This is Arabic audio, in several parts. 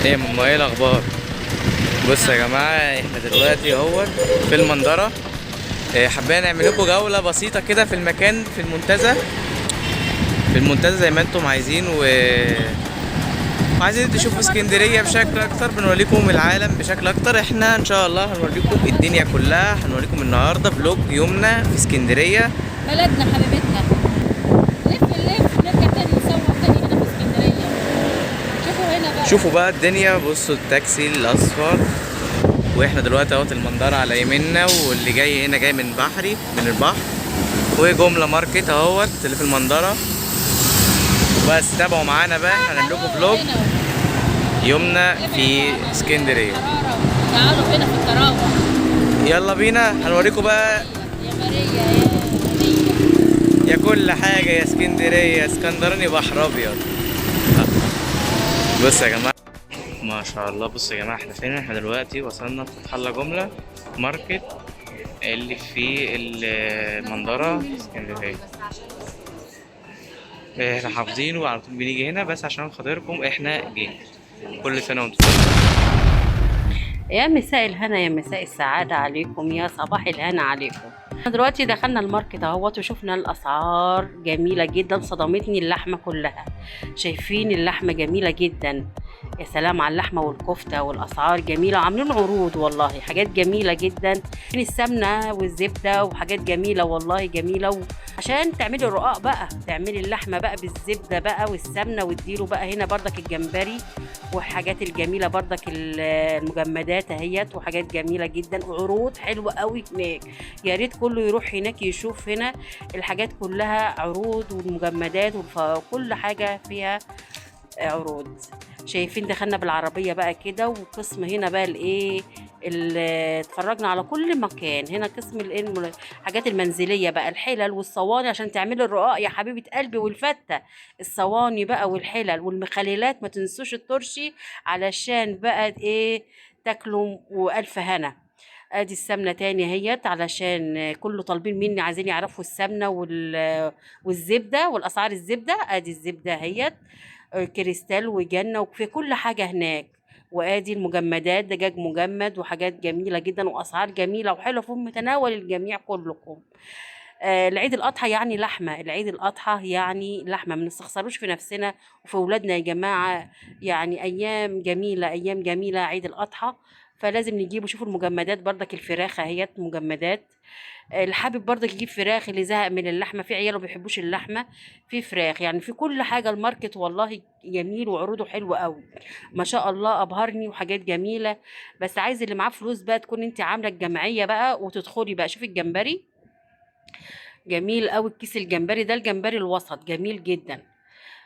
ايه يا ماما، ايه الاخبار؟ بص يا جماعه، احنا دلوقتي اهو في المنظره. حابين نعمل لكم جوله بسيطه كده في المكان، في المنتزه زي ما انتم عايزين وعايزين تشوفوا اسكندريه بشكل اكتر. بنوريكم العالم بشكل اكتر. احنا ان شاء الله هنوريكم الدنيا كلها. هنوريكم النهارده فلوج يومنا في اسكندريه، بلدنا حبيبتنا. نلف نلف نرجع تاني نصور تاني هنا في اسكندرية. شوفوا هنا بقى. شوفوا بقى الدنيا. بصوا التاكسي الاصفر، واحنا دلوقتي اهوت المنظره على يميننا، واللي جاي هنا جاي من البحر. وجمله ماركت اهوت اللي في المنظره. بس تابعوا معانا بقى، احنا هنعمل لكم فلوج هنا يومنا نعمل في هنا اسكندريه. القرارة. تعالوا هنا في القراوة. يلا بينا، هنوريكم بقى يا ماريا يا ماريا. يا كل حاجه يا اسكندريه، يا اسكندراني بحر ابيض. بصوا يا جماعه، ما شاء الله. بصوا يا جماعه، احنا فين؟ احنا دلوقتي وصلنا في فتح الله جمله ماركت اللي في المنظره اسكندريه. احنا حافظينه وعلى طول بنيجي هنا، بس عشان خاطركم احنا جينا. كل سنه وانتم طيبين. يا مساء الهنا، يا مساء السعادة عليكم، يا صباح الهنا عليكم. دلوقتي دخلنا الماركت اهوت وشفنا الاسعار جميلة جدا. صدمتني اللحمة كلها. شايفين اللحمة جميلة جدا. يا سلام على اللحمة والكفتة، والاسعار جميلة، عاملين عروض والله، حاجات جميلة جدا. السمنة والزبدة وحاجات جميلة والله جميلة. عشان تعملي الرقاق بقى، تعملي اللحمة بقى بالزبدة بقى والسمنة، واديله بقى هنا بردك الجمبري والحاجات الجميلة بردك المجمدات اهيت، وحاجات جميلة جدا وعروض حلوة قوي هناك. يا ريت كله يروح هناك يشوف هنا الحاجات كلها عروض والمجمدات وكل حاجة فيها عروض. شايفين دخلنا بالعربية بقى كده، وقسم هنا بقى الايه اللي اتفرجنا على كل مكان. هنا قسم الحاجات المنزلية بقى، الحلل والصواني عشان تعملي الرقاق يا حبيبة قلبي، والفتة. الصواني بقى والحلل والمخللات، ما تنسوش الترشي علشان بقى ايه تاكلوا والف هنا. ادي السمنه تاني اهيت، علشان كله طالبين مني عايزين يعرفوا السمنه والزبده والاسعار. الزبده ادي الزبده اهيت، كريستال وجنة وفي كل حاجة هناك. وادي المجمدات، دجاج مجمد وحاجات جميلة جدا واسعار جميلة وحلوة في متناول الجميع كلكم. العيد الاضحى يعني لحمة، العيد الاضحى يعني لحمة، ما نستخسروش في نفسنا وفي اولادنا يا جماعة. يعني ايام جميلة، ايام جميلة عيد الاضحى. فلازم نجيبه. شوفوا المجمدات بردك، الفراخ اهيت مجمدات. اللي حابب برضك يجيب فراخ، اللي زهق من اللحمه، في عيال ما بيحبوش اللحمه، في فراخ. يعني في كل حاجه الماركت والله جميل وعروضه حلوه قوي. ما شاء الله ابهرني وحاجات جميله. بس عايز اللي معاه فلوس بقى تكون انت عامله الجمعيه بقى وتدخلي بقى. شوفي الجمبري جميل قوي. الكيس الجمبري ده الجمبري الوسط جميل جدا.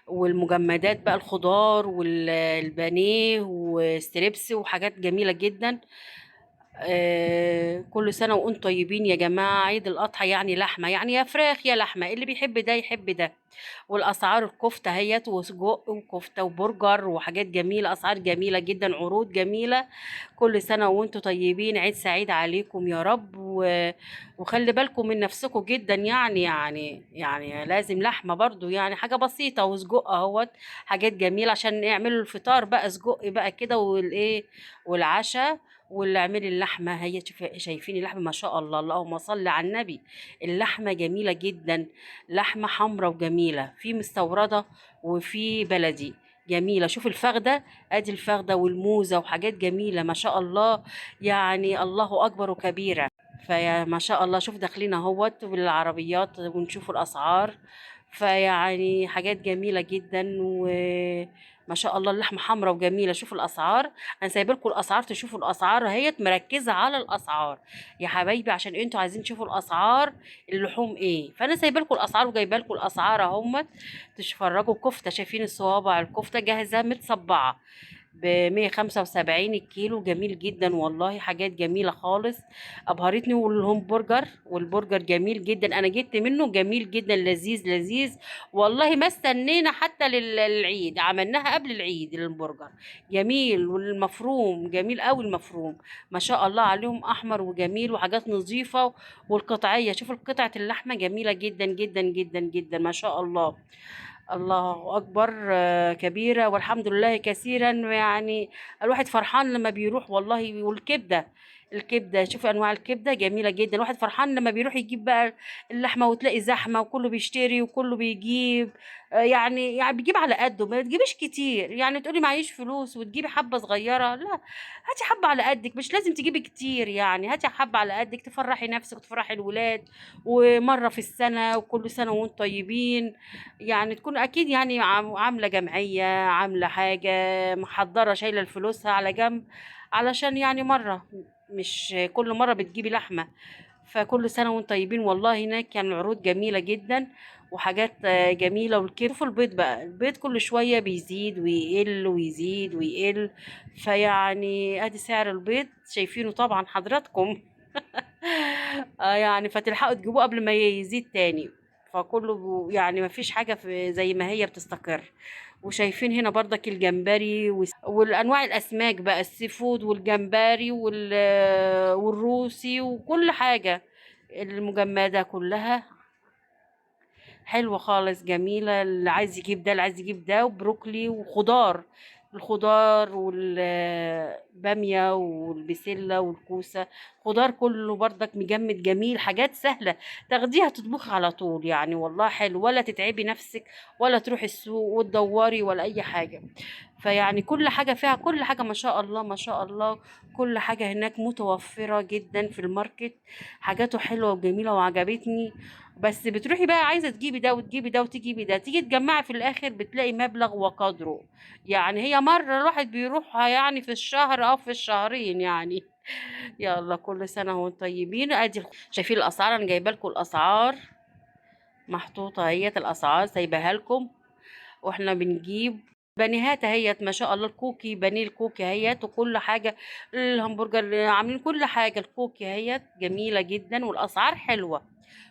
والمجمدات بقى الخضار والبانيه وستريبس وحاجات جميله جدا. كل سنة وانتم طيبين يا جماعة. عيد الأضحى يعني لحمة، يعني يا فراخ يا لحمة، اللي بيحب ده يحب ده. والأسعار الكفتة هيت وسجق وكفتة وبرجر وحاجات جميلة، أسعار جميلة جدا، عروض جميلة. كل سنة وانتم طيبين، عيد سعيد عليكم يا رب وخلي بالكم من نفسكم جدا. يعني لازم لحمة برضو، يعني حاجة بسيطة وسجق اهوت، حاجات جميلة عشان يعملوا الفطار بقى سجق بقى كده والايه والعشاء. واللي اعمل اللحمه هي شايفين اللحمه ما شاء الله، اللهم صل على النبي. اللحمه جميله جدا، لحمه حمراء وجميله، في مستورده وفي بلدي جميله. شوف الفخده، ادي الفخده والموزه وحاجات جميله ما شاء الله. يعني الله اكبر وكبيره. فيا ما شاء الله. شوف داخلين اهوت بالعربيات ونشوف الاسعار. فيعني حاجات جميله جدا وما شاء الله. اللحمه حمراء وجميله. شوفوا الاسعار. انا سايبه لكم الاسعار، تشوفوا الاسعار اهي، مركزه على الاسعار يا حبايبي، عشان انتوا عايزين تشوفوا الاسعار اللحوم ايه. فانا سايبه لكم الاسعار وجايبه لكم الاسعار اهم. تتفرجوا كفته، شايفين الصوابع الكفته جاهزه متصبعه ب 175 الكيلو، جميل جدا والله، حاجات جميله خالص ابهرتني. والبرجر جميل جدا، انا جبت منه جميل جدا، لذيذ لذيذ والله. ما استنينا حتى للعيد، عملناها قبل العيد البرجر جميل. والمفروم جميل قوي، المفروم ما شاء الله عليهم، احمر وجميل وحاجات نظيفه. والقطعيه، شوفوا قطعه اللحمه جميله جدا جدا جدا جدا ما شاء الله. الله أكبر كبيرة والحمد لله كثيرا. يعني الواحد فرحان لما بيروح والله. والكبدة، الكبدة شوفي أنواع الكبدة جميلة جدا. الواحد فرحان لما بيروح يجيب بقى اللحمة وتلاقي زحمة وكله بيشتري وكله بيجيب. يعني بيجيب على قده، ما تجيبش كتير. يعني تقولي معيش فلوس وتجيبي حبة صغيرة، لا، هاتي حبة على قدك، مش لازم تجيبي كتير. يعني هاتي حبة على قدك تفرحي نفسك وتفرحي الولاد، ومرة في السنة، وكل سنة وانتم طيبين. يعني تكون اكيد يعني عامله جمعيه، عامله حاجه، محضره شايله الفلوسها على جنب، علشان يعني مره، مش كل مره بتجيبي لحمه. فكل سنه وانتم طيبين. والله هناك يعني العروض جميله جدا وحاجات جميله. والكيف في البيض بقى، البيض كل شويه بيزيد ويقل ويزيد ويقل. فيعني ادي سعر البيض شايفينه طبعا حضراتكم. يعني فتلحقوا تجيبوه قبل ما يزيد تاني. فكله يعني ما فيش حاجة في زي ما هي بتستقر. وشايفين هنا برضك الجمبري والانواع الاسماك بقى، السي فود والجمبري والروسي وكل حاجة المجمدة كلها حلوة خالص جميلة. اللي عايز يجيب ده، اللي عايز يجيب ده، وبروكلي وخضار، الخضار والبامية والبسلة والكوسة، خضار كله برضك مجمد جميل. حاجات سهلة تاخديها تطبخي على طول. يعني والله حلو، ولا تتعبي نفسك ولا تروحي السوق وتدوري ولا أي حاجة. فيعني كل حاجة فيها، كل حاجة ما شاء الله ما شاء الله. كل حاجة هناك متوفرة جدا في الماركت. حاجاته حلوة وجميلة وعجبتني. بس بتروحي بقى عايزة تجيبي ده وتجيبي ده وتجيبي ده، تيجي تجمعي في الآخر بتلاقي مبلغ وقدره. يعني هي مرة الواحد بيروحها يعني في الشهر أو في الشهرين يعني. يلا كل سنة وانتم طيبين. ادي شايفين الأسعار، أنا جايبة لكم الأسعار محطوطة اهيت، الأسعار سايباها لكم. واحنا بنجيب بانيهات اهيت ما شاء الله. الكوكي بانيه، الكوكي اهيت وكل حاجه. الهمبرجر اللي عاملين كل حاجه، الكوكي اهيت جميله جدا والاسعار حلوه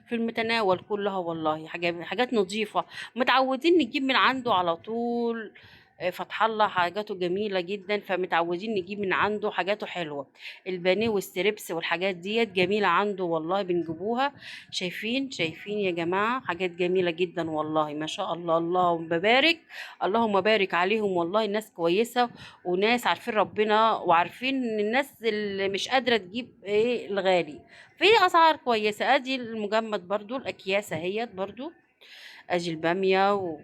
في المتناول كلها. والله حاجات نظيفه، متعودين نجيب من عنده على طول. فتح الله حاجاته جميله جدا، فمتعودين نجيب من عنده حاجاته حلوه. البانيه والستريبس والحاجات ديت جميله عنده والله، بنجيبوها. شايفين يا جماعه حاجات جميله جدا والله ما شاء الله. اللهم بارك، اللهم بارك عليهم. والله ناس كويسه وناس عارفين ربنا، وعارفين ان الناس اللي مش قادره تجيب ايه الغالي في اسعار كويسه. ادي المجمد برضو، الاكياس اهيت برضو. ادي الباميه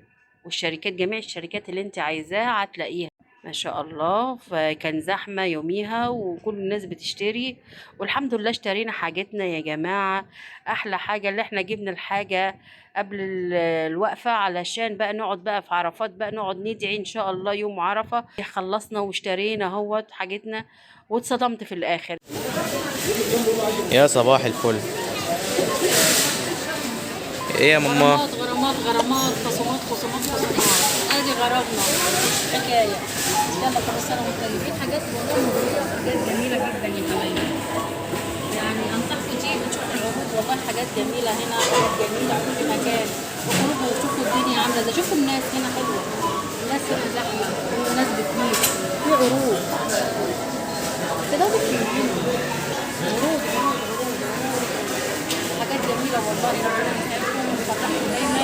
والشركات، جميع الشركات اللي انت عايزاها هتلاقيها ما شاء الله. فكان زحمة يوميها وكل الناس بتشتري، والحمد لله اشترينا حاجتنا يا جماعة. أحلى حاجة اللي احنا جبنا الحاجة قبل الوقفة، علشان بقى نقعد بقى في عرفات بقى نقعد ندعي إن شاء الله يوم عرفة. خلصنا واشترينا اهوت حاجتنا، واتصدمت في الآخر. يا صباح الفل. ايه يا ماما؟ غرامات غرامات غرامات، خصومات خصومات خصومات. ادي غرامنا حكايه. يلا كل سنه وانتم طيبين. حاجات والله مغريه وحاجات جميله جدا يا حبايبي. يعني انصحكم تيجوا تشوفوا العروض، والله حاجات جميله هنا، حاجات جميله في كل مكان. وخرجوا وشوفوا الدنيا عامله ازاي، شوفوا الناس هنا حلوه، الناس هنا زحمه والناس بتجيب في عروض كده بتجيب عروض حاجات جميله والله. ربنا يسعدكم ويفرحكم دايما.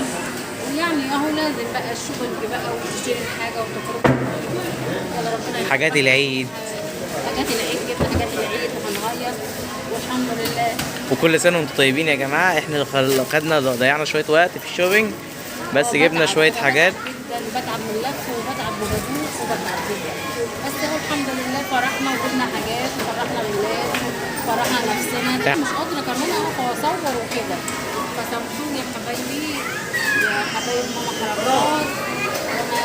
ويعني اهو لازم بقى الشغل بقى وتشتري الحاجه وتخرجوا. يلا ربنا يسعدكم. حاجات العيد. حاجات العيد جبنا حاجات العيد وهنغير والحمد لله. وكل سنه وانتم طيبين يا جماعه. احنا خدنا ضيعنا شويه وقت في الشوبينج، بس جبنا شويه حاجات. جدا بتعب من اللف وبتعب من الهدوء وبتعب جدا، بس هو الحمد لله فرحنا وجبنا حاجات وفرحنا الولاد وفرحنا نفسنا. انا مش قادره كمان اقف واصور وكده، فسامحوني يا حبايبي يا حبايب ماما حركات. انا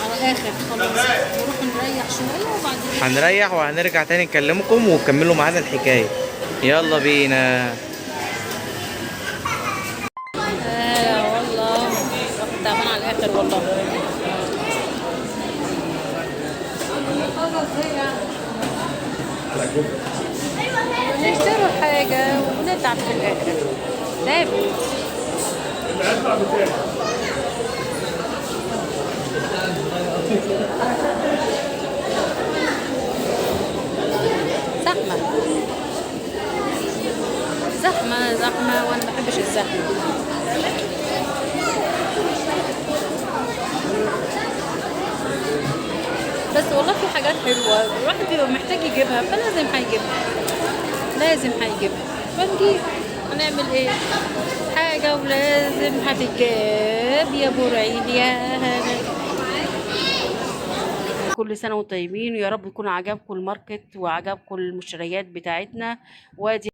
على الاخر خلاص نروح نريح شويه وبعدين هنريح وهنرجع تاني نكلمكم وكملوا معانا الحكايه. يلا بينا. والله تعبان على الاخر والله. نشتروا حاجة ونتعب في الآخر. تعبوا. زحمة زحمة زحمة، وأنا ما بحبش الزحمة. حاجات حلوه الواحد بيبقى محتاج يجيبها، فلازم هيجيبها، لازم هيجيبها، فنجيب. هنعمل ايه؟ حاجه ولازم هتتجاب يا ابو العيد يا هنا. كل سنه وانتم طيبين، ويا رب يكون عجبكم الماركت وعجبكم المشتريات بتاعتنا. وادي